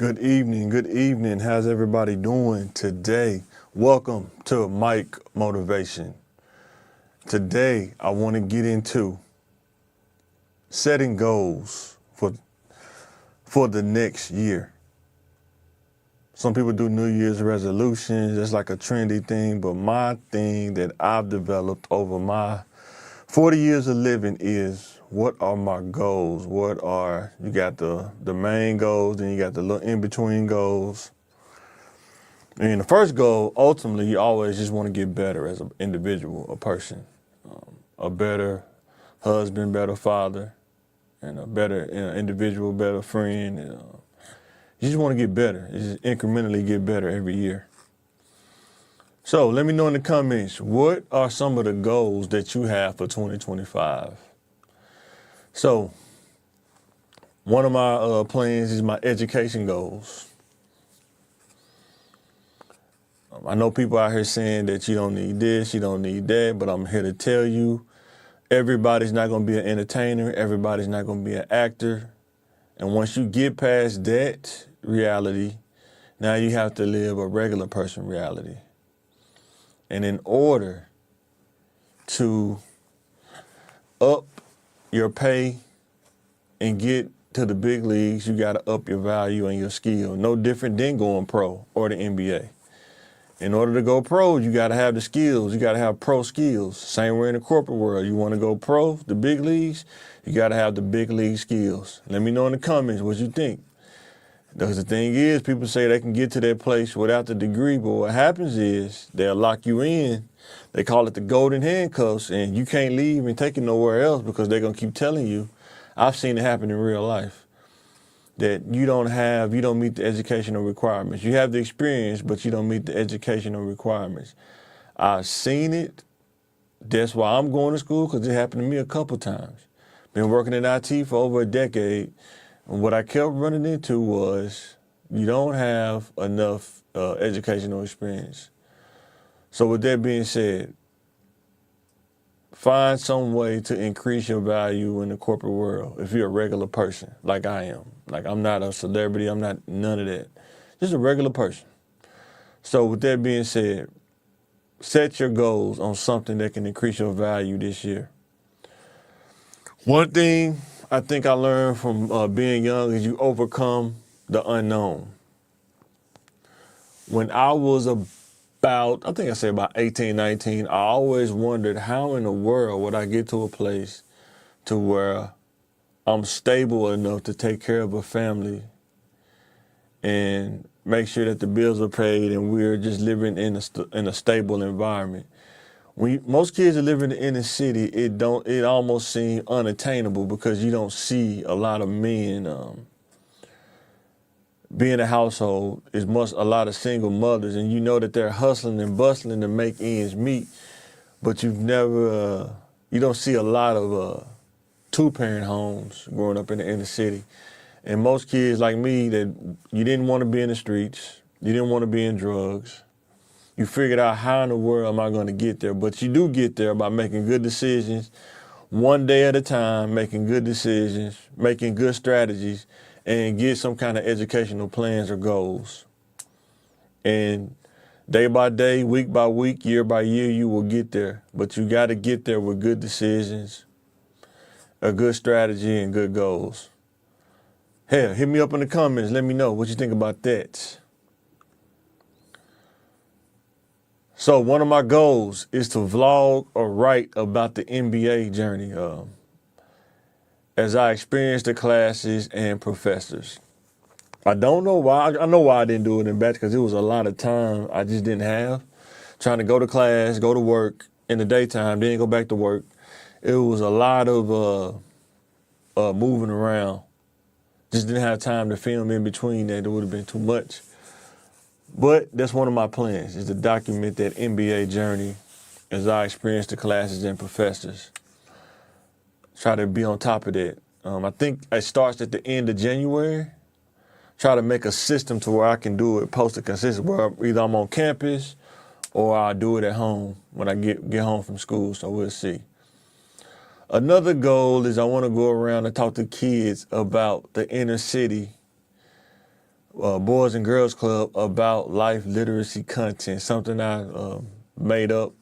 Good evening. Good evening. How's everybody doing today? Welcome to Mike Motivation. Today, I want to get into setting goals for the next year. Some people do New Year's resolutions. It's like a trendy thing, but my thing that I've developed over my 40 years of living is, what are my goals? You got the main goals, then you got the little in-between goals. And the first goal, ultimately, you always just want to get better as an individual, a person, a better husband, better father, and a better individual, better friend. You just want to get better. You just incrementally get better every year. So let me know in the comments, what are some of the goals that you have for 2025? So one of my plans is my education goals. I know people out here saying that you don't need this, you don't need that, but I'm here to tell you, everybody's not going to be an entertainer. Everybody's not going to be an actor. And once you get past that reality, now you have to live a regular person reality. And in order to up your pay and get to the big leagues, you got to up your value and your skill. No different than going pro or the NBA. In order to go pro, you got to have the skills. You got to have pro skills. Same way in the corporate world. You want to go pro, the big leagues, you got to have the big league skills. Let me know in the comments what you think. Because the thing is, people say they can get to that place without the degree, but what happens is they'll lock you in. They call it the golden handcuffs, and you can't leave and take it nowhere else because they're going to keep telling you. I've seen it happen in real life, that you don't meet the educational requirements. You have the experience, but you don't meet the educational requirements. I've seen it. That's why I'm going to school, because it happened to me a couple times. Been working in IT for over a decade. And what I kept running into was, you don't have enough educational experience. So with that being said, find some way to increase your value in the corporate world if you're a regular person, like I am. Like, I'm not a celebrity, I'm not none of that. Just a regular person. So with that being said, set your goals on something that can increase your value this year. One thing I think I learned from being young is you overcome the unknown. When I was about 18, 19, I always wondered, how in the world would I get to a place to where I'm stable enough to take care of a family and make sure that the bills are paid and we're just living in a stable environment. Most kids that live in the inner city, it almost seems unattainable because you don't see a lot of men being a household. Is a lot of single mothers, and you know that they're hustling and bustling to make ends meet, but you don't see a lot of two-parent homes growing up in the inner city. And most kids like me, that you didn't want to be in the streets, you didn't want to be in drugs. You figured out, how in the world am I going to get there? But you do get there by making good decisions, one day at a time, making good decisions, making good strategies, and get some kind of educational plans or goals. And day by day, week by week, year by year, you will get there. But you got to get there with good decisions, a good strategy, and good goals. Hell, hit me up in the comments. Let me know what you think about that. So one of my goals is to vlog or write about the NBA journey as I experience the classes and professors. I don't know why. I know why I didn't do it in batch, because it was a lot of time I just didn't have. Trying to go to class, go to work in the daytime, then go back to work. It was a lot of moving around. Just didn't have time to film in between that. It would have been too much. But that's one of my plans, is to document that NBA journey as I experience the classes and professors. Try to be on top of that. I think it starts at the end of January. Try to make a system to where I can do it, post it consistent, where either I'm on campus or I do it at home when I get home from school, so we'll see. Another goal is I want to go around and talk to kids about the inner city Boys and Girls Club about life literacy content, something I made up.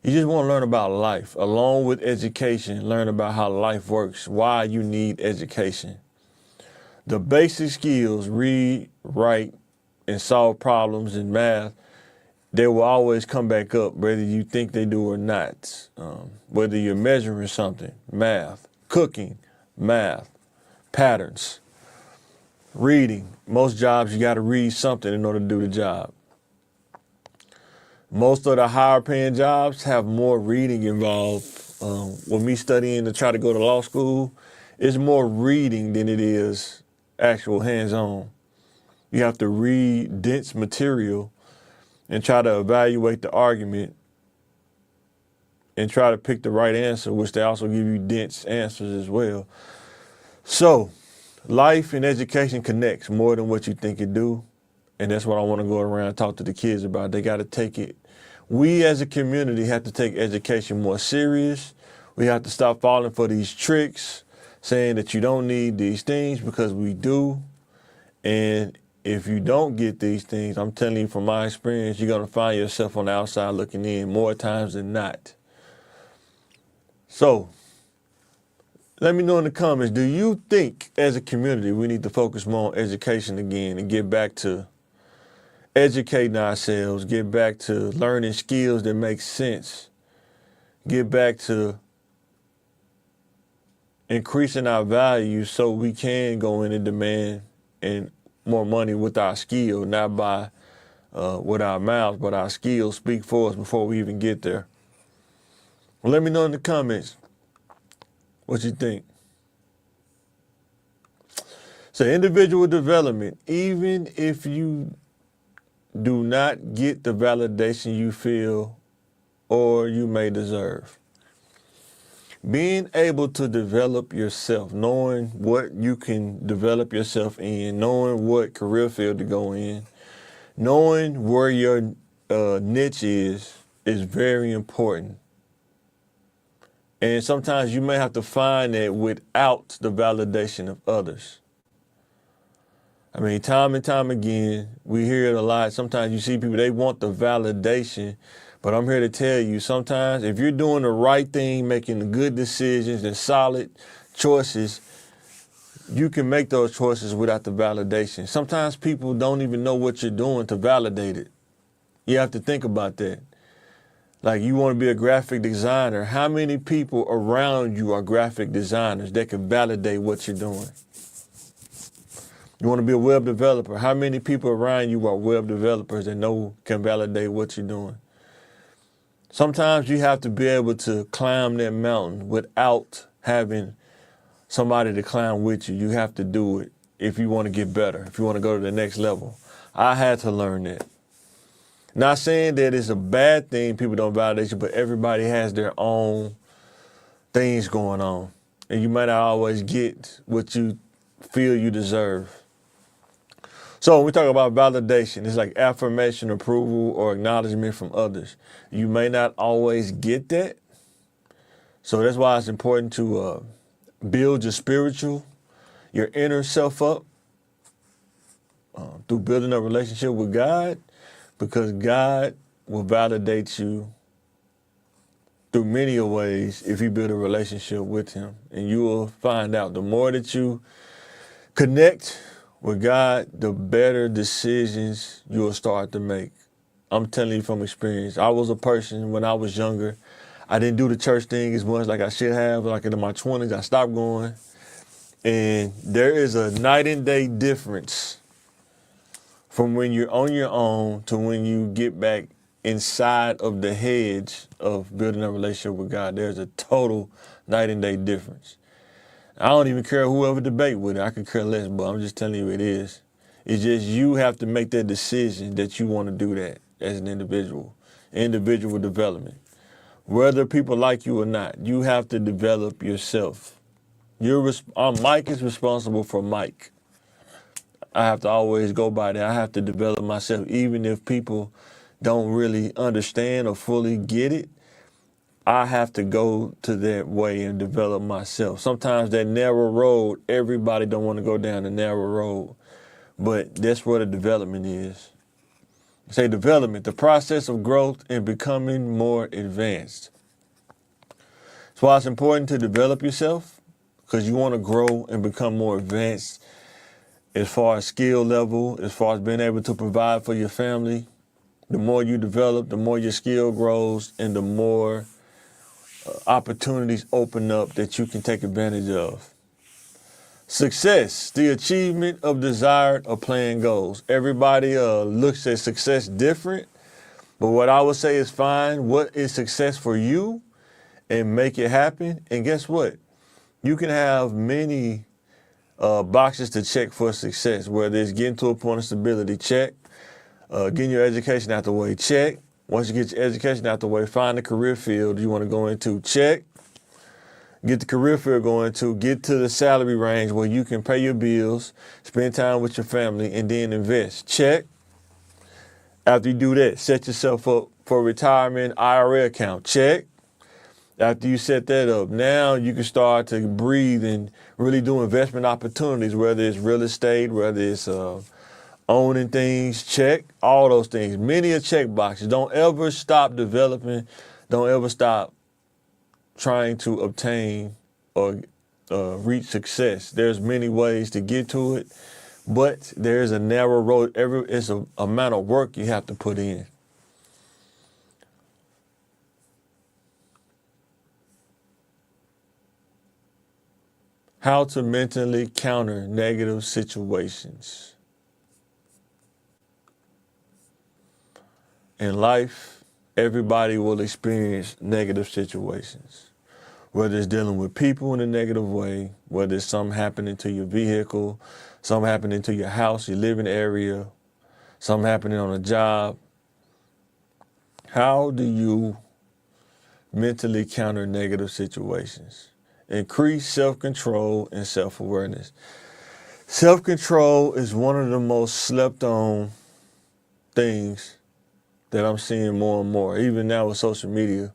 You just want to learn about life. Along with education, learn about how life works, why you need education. The basic skills, read, write, and solve problems in math, they will always come back up, whether you think they do or not. Whether you're measuring something, math, cooking, math, patterns, reading. Most jobs, you got to read something in order to do the job. Most of the higher paying jobs have more reading involved. With me studying to try to go to law school, it's more reading than it is actual hands-on. You have to read dense material and try to evaluate the argument and try to pick the right answer, which they also give you dense answers as well. So life and education connects more than what you think it do. And that's what I want to go around and talk to the kids about. They got to take it. We as a community have to take education more serious. We have to stop falling for these tricks, saying that you don't need these things, because we do. And if you don't get these things, I'm telling you from my experience, you're going to find yourself on the outside looking in more times than not. So let me know in the comments, do you think as a community we need to focus more on education again and get back to educating ourselves, get back to learning skills that make sense, get back to increasing our value so we can go in and demand and more money with our skill, not by with our mouths, but our skills speak for us before we even get there. Well, let me know in the comments what you think. So individual development, even if you do not get the validation you feel or you may deserve. Being able to develop yourself, knowing what you can develop yourself in, knowing what career field to go in, knowing where your niche is very important. And sometimes you may have to find that without the validation of others. I mean, time and time again, we hear it a lot. Sometimes you see people, they want the validation, but I'm here to tell you, sometimes if you're doing the right thing, making the good decisions and solid choices, you can make those choices without the validation. Sometimes people don't even know what you're doing to validate it. You have to think about that. Like, you want to be a graphic designer. How many people around you are graphic designers that can validate what you're doing? You want to be a web developer. How many people around you are web developers that can validate what you're doing? Sometimes you have to be able to climb that mountain without having somebody to climb with you. You have to do it if you want to get better, if you want to go to the next level. I had to learn that. Not saying that it's a bad thing, people don't validate you, but everybody has their own things going on. And you might not always get what you feel you deserve. So when we talk about validation, it's like affirmation, approval, or acknowledgement from others. You may not always get that. So that's why it's important to build your your inner self up through building a relationship with God, because God will validate you through many ways if you build a relationship with him. And you will find out the more that you connect with God, the better decisions you will start to make. I'm telling you from experience. I was a person when I was younger, I didn't do the church thing as much like I should have. Like in my 20s, I stopped going. And there is a night and day difference from when you're on your own to when you get back inside of the hedge of building a relationship with God. There's a total night and day difference. I don't even care whoever debate with it. I could care less, but I'm just telling you it is. It's just you have to make that decision that you want to do that as an individual development. Whether people like you or not, you have to develop yourself. Mike is responsible for Mike. I have to always go by that. I have to develop myself, even if people don't really understand or fully get it. I have to go to that way and develop myself. Sometimes that narrow road, everybody don't want to go down the narrow road. but that's where the development is. Say development, the process of growth and becoming more advanced. That's why it's important to develop yourself, because you want to grow and become more advanced as far as skill level, as far as being able to provide for your family. The more you develop, the more your skill grows, and the more opportunities open up that you can take advantage of. Success, the achievement of desired or planned goals. Everybody looks at success different, but what I would say is find what is success for you and make it happen. And guess what? You can have many boxes to check for success, whether it's getting to a point of stability, check. Getting your education out the way, check. Once you get your education out the way, find the career field you want to go into, check. Get the career field going to, get to the salary range where you can pay your bills, spend time with your family, and then invest, check. After you do that, set yourself up for retirement IRA account, check. After you set that up, now you can start to breathe and really do investment opportunities, whether it's real estate, whether it's owning things, check, all those things. Many a check boxes. Don't ever stop developing. Don't ever stop trying to obtain or reach success. There's many ways to get to it, but there's a narrow road. It's an amount of work you have to put in. How to mentally counter negative situations. In life, everybody will experience negative situations, whether it's dealing with people in a negative way, whether it's something happening to your vehicle, something happening to your house, your living area, something happening on a job. How do you mentally counter negative situations? Increase self-control and self-awareness. Self-control is one of the most slept on things that I'm seeing more and more, even now with social media.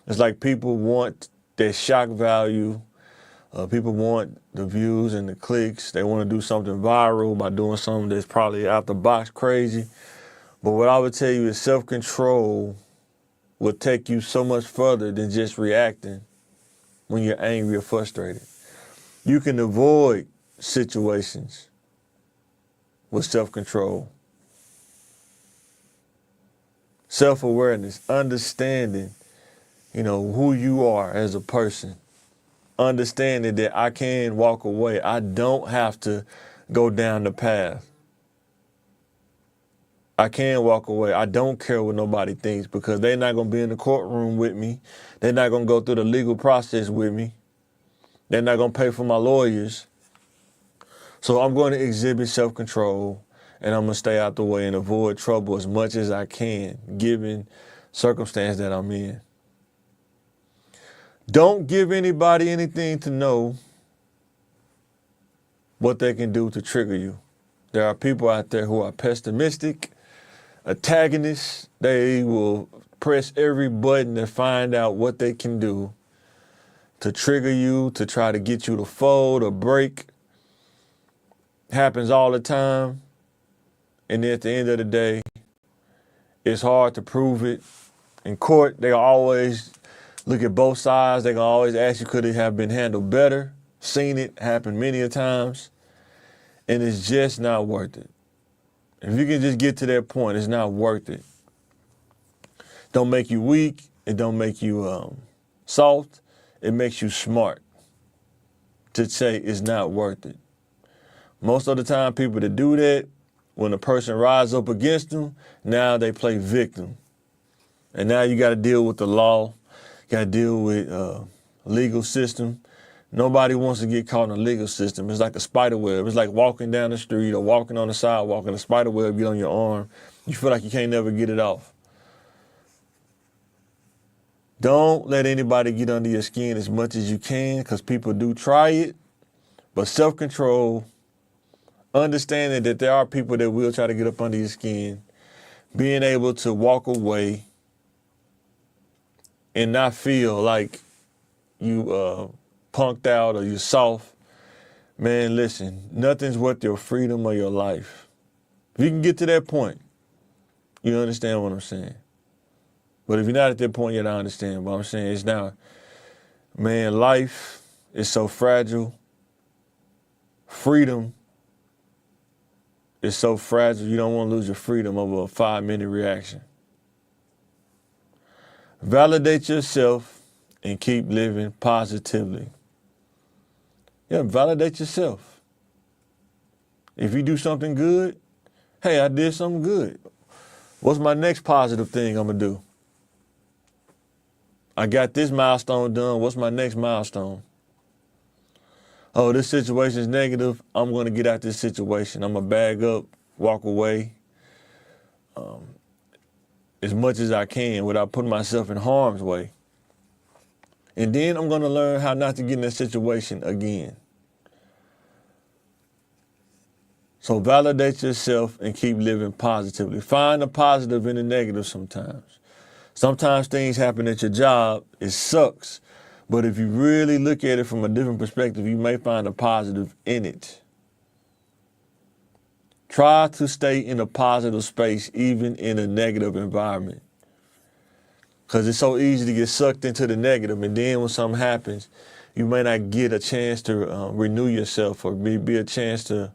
It's like people want their shock value. People want the views and the clicks. They want to do something viral by doing something that's probably out the box crazy. But what I would tell you is self-control will take you so much further than just reacting when you're angry or frustrated. You can avoid situations with self-control. Self-awareness, understanding, who you are as a person. Understanding that I can walk away. I don't have to go down the path. I can walk away. I don't care what nobody thinks because they're not going to be in the courtroom with me. They're not going to go through the legal process with me. They're not going to pay for my lawyers. So I'm going to exhibit self-control, and I'm going to stay out the way and avoid trouble as much as I can, given circumstance that I'm in. Don't give anybody anything to know what they can do to trigger you. There are people out there who are pessimistic, antagonists. They will press every button to find out what they can do to trigger you, to try to get you to fold or break. Happens all the time. And at the end of the day, it's hard to prove it. In court, they always look at both sides. They can always ask you, could it have been handled better? Seen it happen many a times. And it's just not worth it. If you can just get to that point, it's not worth it. Don't make you weak. It don't make you soft. It makes you smart to say it's not worth it. Most of the time, people that do that, when a person rises up against them, now they play victim. And now you got to deal with the law. You got to deal with legal system. Nobody wants to get caught in the legal system. It's like a spider web. It's like walking down the street or walking on the sidewalk and a spider web get on your arm. You feel like you can't never get it off. Don't let anybody get under your skin as much as you can, because people do try it. But self-control, understanding that there are people that will try to get up under your skin, being able to walk away and not feel like you punked out or you're soft, Man, listen, nothing's worth your freedom or your life. If you can get to that point, you understand what I'm saying. But if you're not at that point yet, I understand. But I'm saying is now, man, life is so fragile. Freedom is so fragile. You don't want to lose your freedom over a 5-minute reaction. Validate yourself and keep living positively. Yeah, validate yourself. If you do something good, hey, I did something good. What's my next positive thing I'm going to do? I got this milestone done. What's my next milestone? Oh, this situation is negative. I'm going to get out this situation. I'm going to bag up, walk away as much as I can without putting myself in harm's way. And then I'm going to learn how not to get in that situation again. So validate yourself and keep living positively. Find the positive in the negative sometimes. Sometimes things happen at your job. It sucks. But if you really look at it from a different perspective, you may find a positive in it. Try to stay in a positive space, even in a negative environment. Because it's so easy to get sucked into the negative. And then when something happens, you may not get a chance to renew yourself or be a chance to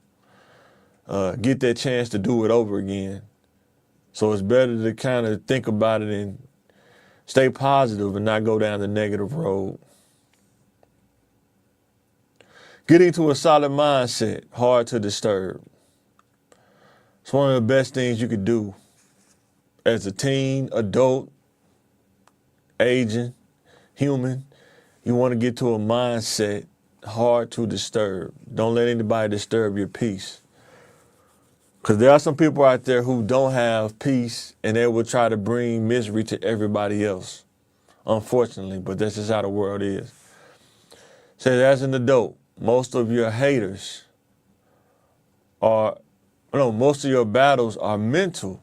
get that chance to do it over again. So it's better to kind of think about it and stay positive and not go down the negative road. Getting to a solid mindset, hard to disturb. It's one of the best things you could do as a teen, adult, aging, human. You want to get to a mindset hard to disturb. Don't let anybody disturb your peace. Because there are some people out there who don't have peace and they will try to bring misery to everybody else, unfortunately, but that's just how the world is. So as an adult, most of your battles are mental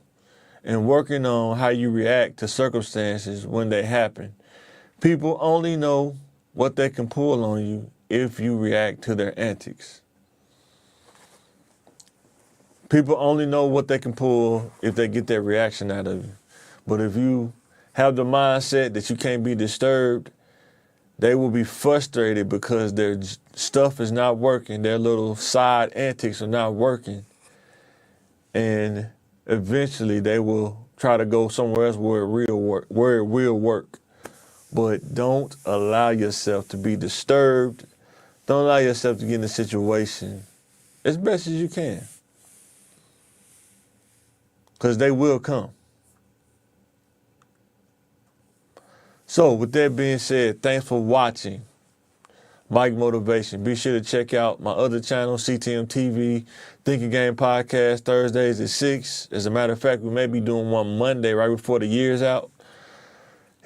and working on how you react to circumstances when they happen. People only know what they can pull on you if you react to their antics. People only know what they can pull if they get that reaction out of you. But if you have the mindset that you can't be disturbed, they will be frustrated because their stuff is not working. Their little side antics are not working. And eventually they will try to go somewhere else where it will work. But don't allow yourself to be disturbed. Don't allow yourself to get in a situation as best as you can. Because they will come. So with that being said, thanks for watching Mike Motivation. Be sure to check out my other channel, CTM TV, Thinking Game Podcast, Thursdays at 6. As a matter of fact, we may be doing one Monday right before the year's out.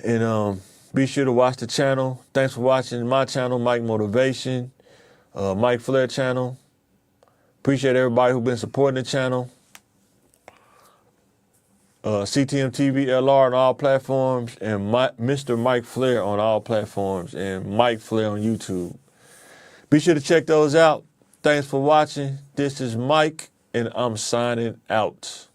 And be sure to watch the channel. Thanks for watching my channel, Mike Motivation, Mike Flair channel. Appreciate everybody who's been supporting the channel. CTM TV LR on all platforms, and Mr. Mike Flair on all platforms, and Mike Flair on YouTube. Be sure to check those out. Thanks for watching. This is Mike, and I'm signing out.